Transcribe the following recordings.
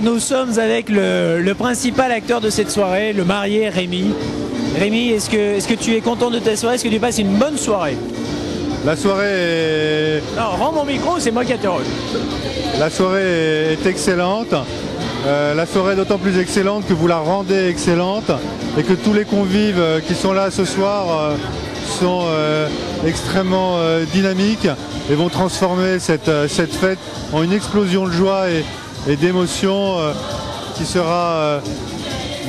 Nous sommes avec le principal acteur de cette soirée, le marié Rémi. Rémi, est-ce que tu es content de ta soirée? Est-ce que tu passes une bonne soirée? La soirée est... Non, rends mon micro, c'est moi qui interroge. La soirée est excellente. La soirée est d'autant plus excellente que vous la rendez excellente et que tous les convives qui sont là ce soir sont extrêmement dynamiques et vont transformer cette fête en une explosion de joie et d'émotion qui sera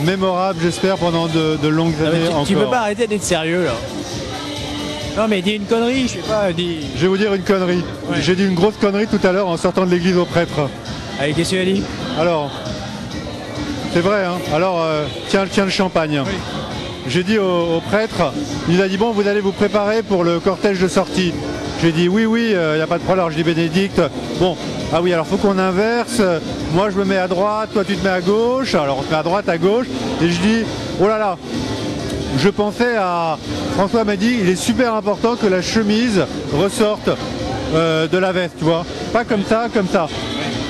mémorable, j'espère, pendant de longues années encore. Tu peux pas arrêter d'être sérieux là. Non mais dis une connerie, je sais pas, dis... Je vais vous dire une connerie. Ouais. J'ai dit une grosse connerie tout à l'heure en sortant de l'église au prêtre. Allez, qu'est-ce que tu as dit? Alors, c'est vrai, hein. Alors, tiens le champagne. Oui. J'ai dit au prêtre, il a dit bon, vous allez vous préparer pour le cortège de sortie. J'ai dit oui, il n'y a pas de problème. Alors je dis Bénédicte, bon, ah oui, alors faut qu'on inverse. Moi je me mets à droite, toi tu te mets à gauche. Alors on se met à droite, à gauche. Et je dis, oh là là, je pensais à... François m'a dit, il est super important que la chemise ressorte de la veste, tu vois. Pas comme ça, comme ça.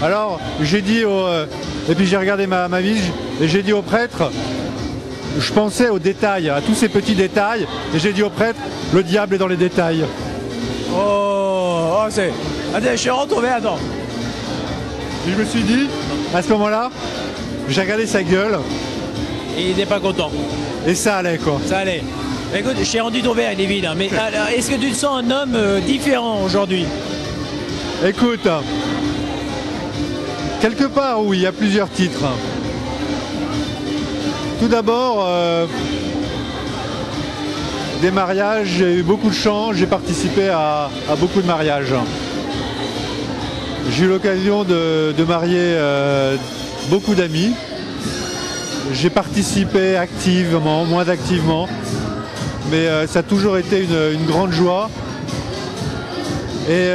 Alors j'ai dit au... et puis j'ai regardé ma mise et j'ai dit au prêtre, je pensais aux détails, à tous ces petits détails. Et j'ai dit au prêtre, le diable est dans les détails. Oh, c'est... Attends, je suis retombé, attends. Et je me suis dit, à ce moment-là, j'ai regardé sa gueule. Et il n'était pas content. Et ça allait, quoi. Ça allait. Écoute, je t'ai rendu ton verre, il est vide. Hein, mais alors, est-ce que tu te sens un homme différent aujourd'hui? Écoute, quelque part, oui, il y a plusieurs titres. Tout d'abord, des mariages, j'ai eu beaucoup de chance, j'ai participé à beaucoup de mariages. J'ai eu l'occasion de marier beaucoup d'amis. J'ai participé activement, moins activement, mais ça a toujours été une grande joie. Et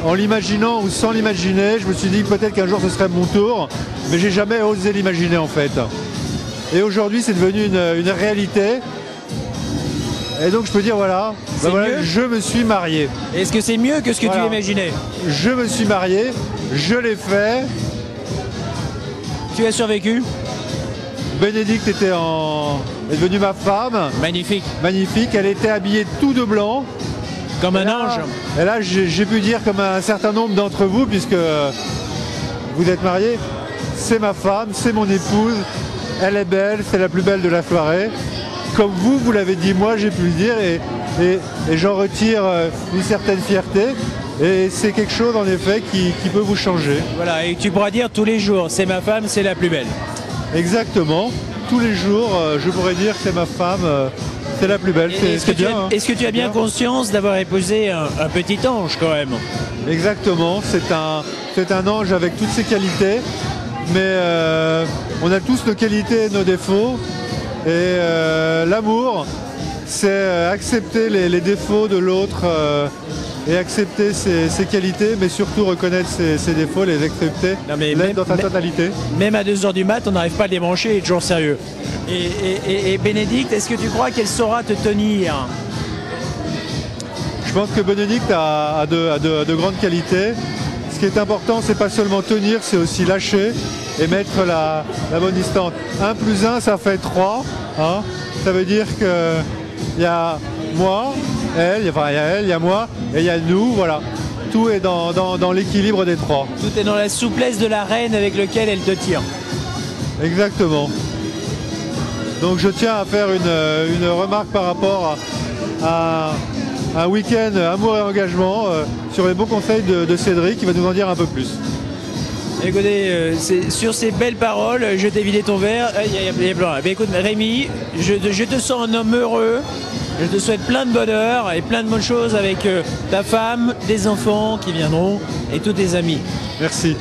en l'imaginant ou sans l'imaginer, je me suis dit que peut-être qu'un jour ce serait mon tour, mais j'ai jamais osé l'imaginer en fait. Et aujourd'hui c'est devenu une réalité. Et donc je peux dire voilà, je me suis marié. Est-ce que c'est mieux que ce que tu imaginais? Je me suis marié, je l'ai fait. Tu as survécu? Bénédicte est devenue ma femme. Magnifique. Magnifique, elle était habillée tout de blanc. Comme un ange. Et là j'ai pu dire comme un certain nombre d'entre vous, puisque vous êtes mariés, c'est ma femme, c'est mon épouse, elle est belle, c'est la plus belle de la soirée. Comme vous l'avez dit, moi j'ai pu le dire et j'en retire une certaine fierté et c'est quelque chose en effet qui peut vous changer. Voilà, et tu pourras dire tous les jours, c'est ma femme, c'est la plus belle. Exactement, tous les jours je pourrais dire que c'est ma femme, c'est la plus belle. Est-ce que tu as bien conscience d'avoir épousé un petit ange quand même? Exactement, c'est un ange avec toutes ses qualités, mais on a tous nos qualités et nos défauts. Et l'amour, c'est accepter les défauts de l'autre et accepter ses qualités, mais surtout reconnaître ses défauts, les accepter, l'être dans sa totalité. Même à 2 h du mat, on n'arrive pas à le débrancher, il est toujours sérieux. Et Bénédicte, est-ce que tu crois qu'elle saura te tenir? Je pense que Bénédicte a de grandes qualités. Ce qui est important, c'est pas seulement tenir, c'est aussi lâcher et mettre la bonne distance. 1 + 1, ça fait 3. Hein. Ça veut dire qu'il y a moi, elle, il y a moi et il y a nous. Voilà. Tout est dans l'équilibre des 3. Tout est dans la souplesse de la reine avec laquelle elle te tire. Exactement. Donc je tiens à faire une remarque par rapport à un week-end amour et engagement sur les bons conseils de Cédric qui va nous en dire un peu plus. Écoutez, sur ces belles paroles, je t'ai vidé ton verre. Il y a plein. Écoute, Rémi, je te sens un homme heureux. Je te souhaite plein de bonheur et plein de bonnes choses avec ta femme, des enfants qui viendront et tous tes amis. Merci.